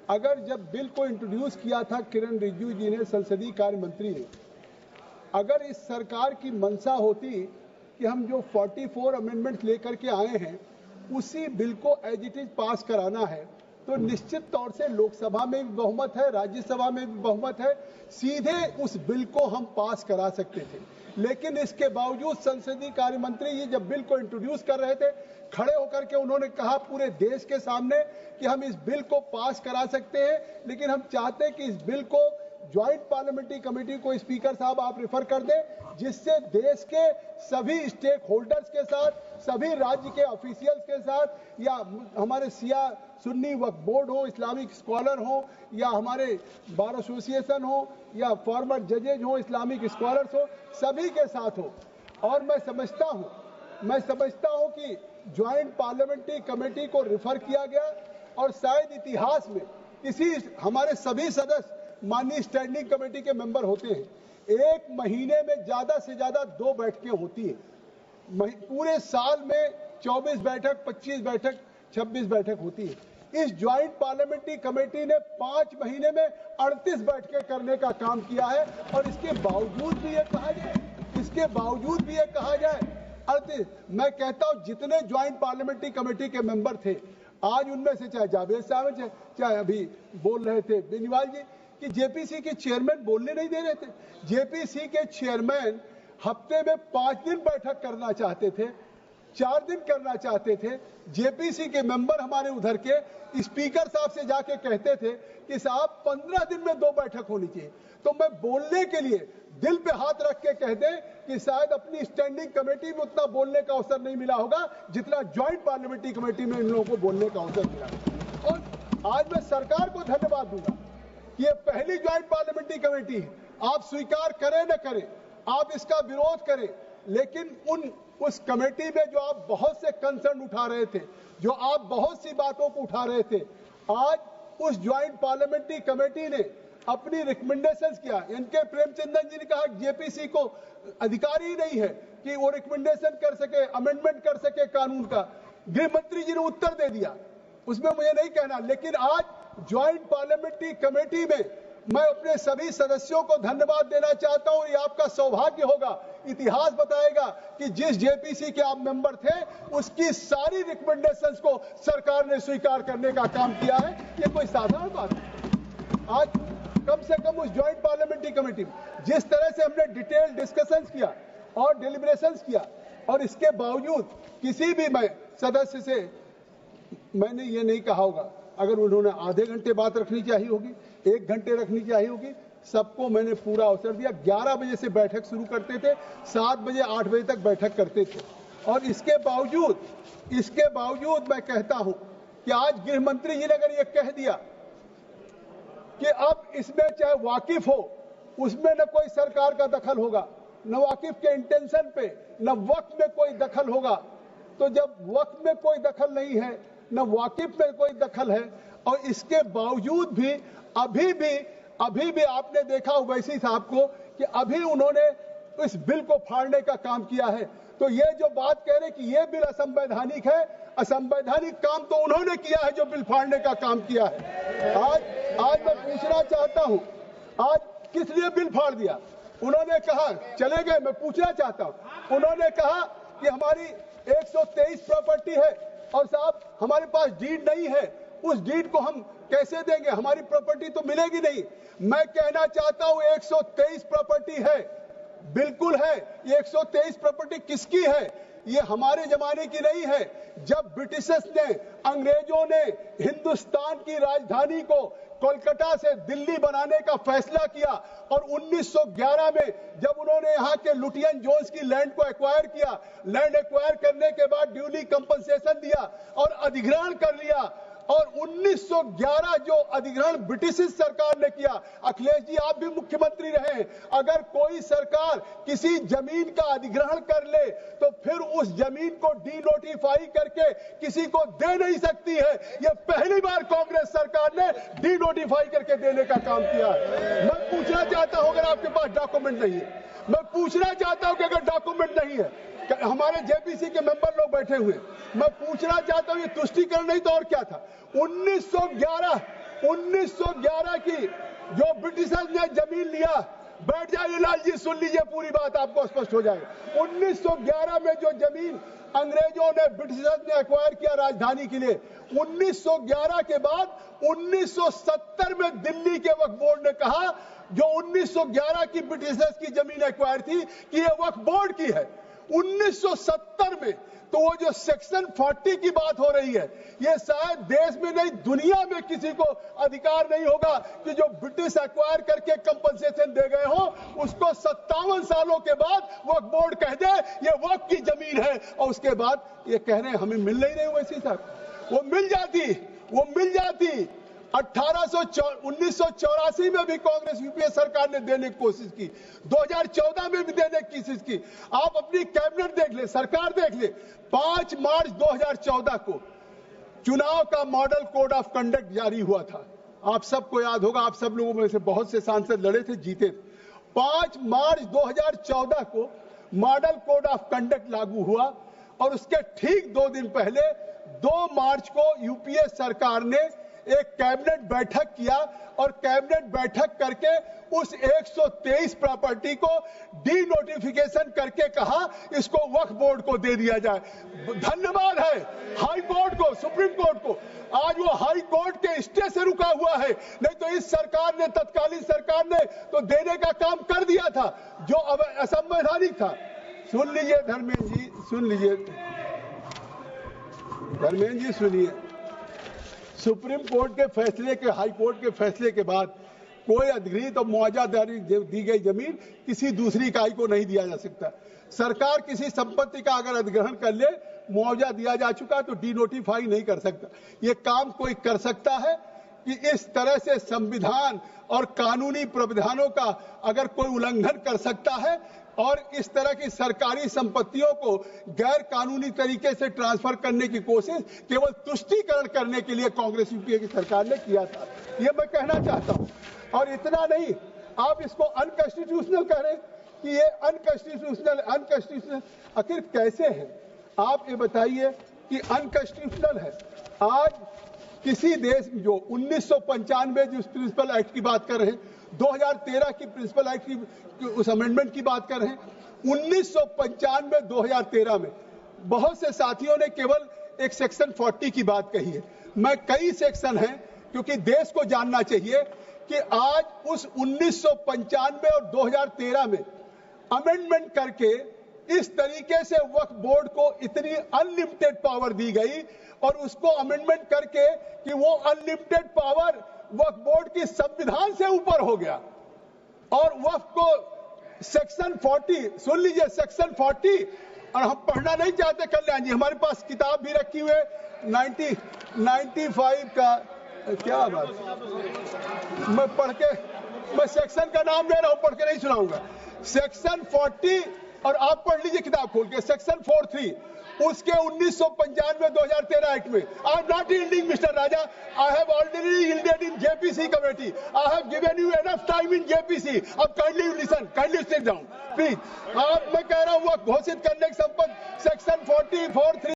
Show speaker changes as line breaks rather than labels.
अगर जब बिल को इंट्रोड्यूस किया था किरण रिजिजू जी ने, संसदीय कार्य मंत्री ने, अगर इस सरकार की मंशा होती कि हम जो 44 अमेंडमेंट्स लेकर के आए हैं उसी बिल को एज इट इज पास कराना है, तो निश्चित तौर से लोकसभा में भी बहुमत है, राज्यसभा में भी बहुमत है, सीधे उस बिल को हम पास करा सकते थे। लेकिन इसके बावजूद संसदीय कार्य मंत्री जी जब बिल को इंट्रोड्यूस कर रहे थे, खड़े होकर के उन्होंने कहा पूरे देश के सामने कि हम इस बिल को पास करा सकते हैं, लेकिन हम चाहते हैं कि इस बिल को ज्वाइंट पार्लियामेंट्री कमेटी को स्पीकर साहब आप रेफर कर दें, जिससे देश के सभी स्टेक होल्डर्स के साथ, सभी राज्य के ऑफिशियल्स के साथ, या हमारे सिया सुन्नी वक्फ बोर्ड हो, इस्लामिक स्कॉलर हो, या हमारे बार एसोसिएशन हो, या फॉर्मर जजेज हो, इस्लामिक स्कॉलर्स हो, सभी के साथ हो। और मैं समझता हूं कि ज्वाइंट पार्लियामेंट्री कमेटी को रेफर किया गया और शायद इतिहास में किसी, हमारे सभी सदस्य माननीय स्टैंडिंग कमेटी के मेंबर होते हैं, एक महीने में ज्यादा से ज्यादा 2 बैठकें होती है, पूरे साल में 24 बैठक, 25 बैठक, 26 बैठक होती है। इस ज्वाइंट पार्लियामेंट्री कमेटी ने 5 महीने में 38 बैठकें करने का काम किया है, और इसके बावजूद भी ये कहा जाए 38, मैं कहता हूं जितने ज्वाइंट पार्लियामेंट्री कमेटी के मेंबर थे, आज उनमें से चाहे जावेद साहब, चाहे अभी बोल रहे थे बेनीवाल जी कि जेपीसी के चेयरमैन बोलने नहीं दे रहे थे। जेपीसी के चेयरमैन हफ्ते में 5 दिन बैठक करना चाहते थे, 4 दिन करना चाहते थे। जेपीसी के मेंबर हमारे उधर के स्पीकर साहब से जाके कहते थे कि साहब 15 दिन में 2 बैठक होनी चाहिए। तो मैं बोलने के लिए दिल पे हाथ रख के कह दें कि शायद अपनी स्टैंडिंग कमेटी में उतना बोलने का अवसर नहीं मिला होगा जितना ज्वाइंट पार्लियामेंट्री कमेटी में इन लोगों को बोलने का अवसर मिला। और आज मैं सरकार को धन्यवाद दूंगा, ये पहली ज्वाइंट पार्लियामेंट्री कमेटी है, आप स्वीकार करें न करें, आप इसका विरोध करें, लेकिन उस कमेटी में जो आप बहुत से कंसर्न उठा रहे थे, जो आप बहुत सी बातों को उठा रहे थे, आज उस ज्वाइंट पार्लियामेंट्री कमेटी ने अपनी रिकमेंडेशंस किया। इनके प्रेमचंदन जी ने कहा जेपीसी को अधिकार ही नहीं है कि वो रिकमेंडेशन कर सके, अमेंडमेंट कर सके कानून का। गृह मंत्री जी ने उत्तर दे दिया, उसमें मुझे नहीं कहना। लेकिन आज ज्वाइंट पार्लियामेंट्री कमेटी में मैं अपने सभी सदस्यों को धन्यवाद देना चाहता हूं। ये आपका सौभाग्य होगा, इतिहास बताएगा कि जिस जेपीसी के आप मेंबर थे उसकी सारी रिकमेंडेशंस को सरकार ने स्वीकार करने का काम किया है। ये कोई साधारण बात है। आज कम से कम उस ज्वाइंट पार्लियामेंट्री कमेटी में जिस तरह से हमने डिटेल डिस्कशंस किया और डिलिब्रेशंस किया, और इसके बावजूद किसी भी मैं सदस्य से मैंने ये नहीं कहा होगा, अगर उन्होंने आधे घंटे बात रखनी चाहिए होगी, 1 घंटे रखनी चाहिए होगी, सबको मैंने पूरा अवसर दिया। 11 बजे से बैठक शुरू करते थे, 7 बजे 8 बजे तक बैठक करते थे। और इसके बावजूद मैं कहता हूं कि आज गृह मंत्री जी ने अगर ये कह दिया कि अब इसमें चाहे वाकिफ हो, उसमें न कोई सरकार का दखल होगा, न वाकिफ के इंटेंशन पे, न वक्त में कोई दखल होगा, तो जब वक्त में कोई दखल नहीं है, न वाकिफ में कोई दखल है, और इसके बावजूद भी अभी भी आपने देखा ओवैसी साहब को कि अभी उन्होंने इस बिल को फाड़ने का काम किया है। तो ये जो बात कह रहे कि ये बिल असंवैधानिक है, असंवैधानिक काम तो उन्होंने किया है जो बिल फाड़ने का काम किया है। आज मैं पूछना चाहता हूं, आज किस लिए बिल फाड़ दिया? उन्होंने कहा, चले गए, मैं पूछना चाहता हूं, उन्होंने कहा कि हमारी 123 प्रॉपर्टी है और साहब हमारे पास डीड नहीं है, उस डीड को हम कैसे देंगे, हमारी प्रॉपर्टी तो मिलेगी नहीं। मैं कहना चाहता हूं 123 प्रॉपर्टी है, बिल्कुल है। ये 123 प्रॉपर्टी किसकी है? ये हमारे जमाने की नहीं है। जब ब्रिटिशर्स ने, अंग्रेजों ने हिंदुस्तान की राजधानी को कोलकाता से दिल्ली बनाने का फैसला किया और 1911 में जब उन्होंने यहाँ के लुटियन जोन्स की लैंड को एक्वायर किया, लैंड एक्वायर करने के बाद ड्यूली कंपनसेशन दिया और अधिग्रहण कर लिया, और 1911 जो अधिग्रहण ब्रिटिश सरकार ने किया, अखिलेश जी आप भी मुख्यमंत्री रहे, अगर कोई सरकार किसी जमीन का अधिग्रहण कर ले तो फिर उस जमीन को डीनोटिफाई करके किसी को दे नहीं सकती है। यह पहली बार कांग्रेस सरकार ने डीनोटिफाई करके देने का काम किया है। मैं पूछना चाहता हूं, अगर आपके पास डॉक्यूमेंट नहीं है, मैं पूछना चाहता हूं कि अगर डॉक्यूमेंट नहीं है, हमारे जेपीसी के मेंबर लोग बैठे हुए, मैं पूछना चाहता हूं ये तुष्टीकरण नहीं तो और क्या था? 1911 1911 की जो ब्रिटिशर्स ने जमीन लिया, बैठ जाइए लाल जी, सुन लीजिए पूरी बात, आपको स्पष्ट हो जाएगा। 1911 में जो जमीन अंग्रेजों ने, ब्रिटिशर्स ने एक्वायर किया राजधानी के लिए, 1911 के बाद 1970 में दिल्ली के वक्फ बोर्ड ने कहा, जो 1911 की ब्रिटिशर्स की जमीन एक्वायर थी, कि ये वक्फ बोर्ड की है। 1970 में तो वो जो सेक्शन 40 की बात हो रही है, ये शायद देश में नहीं दुनिया में किसी को अधिकार नहीं होगा कि जो ब्रिटिश एक्वायर करके कंपनसेशन दे गए हो, उसको 57 सालों के बाद वक्फ बोर्ड कह दे ये वक्फ की जमीन है, और उसके बाद ये कह रहे हैं हमें मिल नहीं रही वैसी साहब। वो मिल जाती 1984 में भी कांग्रेस यूपीए सरकार ने देने की कोशिश की, 2014 में भी देने की कोशिश की। आप अपनी कैबिनेट देख ले, सरकार देख ले। 5 मार्च 2014 को चुनाव का मॉडल कोड ऑफ कंडक्ट जारी हुआ था। आप सबको याद होगा, आप सब लोगों में से बहुत से सांसद लड़े थे, जीते थे। 5 मार्च 2014 को मॉडल कोड ऑफ कंडक्ट लागू हुआ, और उसके ठीक 2 दिन पहले 2 मार्च को यूपीए सरकार ने एक कैबिनेट बैठक किया, और कैबिनेट बैठक करके उस 123 प्रॉपर्टी को डी नोटिफिकेशन करके कहा इसको वक्फ बोर्ड को दे दिया जाए। धन्यवाद है हाई कोर्ट को, सुप्रीम कोर्ट को। आज वो हाई कोर्ट के स्टे से रुका हुआ है, नहीं तो इस सरकार ने, तत्कालीन सरकार ने तो देने का काम कर दिया था जो अब असंवैधानिक था। सुन लीजिए धर्मेंद्र जी, सुनिए। सुप्रीम कोर्ट के फैसले के, हाई कोर्ट के फैसले के बाद कोई अधिग्रहित और मुआवजादारी दी गई जमीन किसी दूसरी इकाई को नहीं दिया जा सकता। सरकार किसी संपत्ति का अगर अधिग्रहण कर ले, मुआवजा दिया जा चुका तो डी नोटिफाई नहीं कर सकता। ये काम कोई कर सकता है कि इस तरह से संविधान और कानूनी प्रावधानों का अगर कोई उल्लंघन कर सकता है और इस तरह की सरकारी संपत्तियों को गैर कानूनी तरीके से ट्रांसफर करने की कोशिश केवल तुष्टीकरण करने के लिए कांग्रेस यूपीए की सरकार ने किया था, ये मैं कहना चाहता हूं। और इतना नहीं, आप इसको अनकॉन्स्टिट्यूशनल कह रहे हैं कि ये अनकॉन्स्टिट्यूशनल आखिर कैसे है? आप ये बताइए कि अनकॉन्स्टिट्यूशनल है। आज किसी देश में जो 1995 जिस प्रिंसिपल एक्ट की बात कर रहे हैं, 2013 की प्रिंसिपल एक्ट की उस अमेंडमेंट की बात कर रहे हैं, 1995 2013 में बहुत से साथियों ने केवल एक सेक्शन 40 की बात कही है। मैं कई सेक्शन हैं, क्योंकि देश को जानना चाहिए कि आज उस 1995 और 2013 में अमेंडमेंट करके इस तरीके से वक्फ बोर्ड को इतनी अनलिमिटेड पावर दी गई, और उसको अमेंडमेंट करके कि वो अनलिमिटेड पावर वक्फ बोर्ड की संविधान से ऊपर हो गया, और वक्फ को सेक्शन 40, सुन लीजिए सेक्शन 40, और हम पढ़ना नहीं चाहते कल्याण जी, हमारे पास किताब भी रखी हुई है 95 का, क्या बात, मैं पढ़ के, मैं सेक्शन का नाम ले रहा हूं, पढ़ के नहीं सुनाऊंगा। सेक्शन 40, और आप पढ़ लीजिए किताब खोल के, सेक्शन 43 उसके 1995-2013 एक्ट में। I am not yielding mister Raja, I have already yielded in JPC committee, I have given you enough time in JPC. अब kindly listen, kindly sit down please. आप, मैं कह रहा हूं वो घोषित करने की संपत्ति सेक्शन 44(3)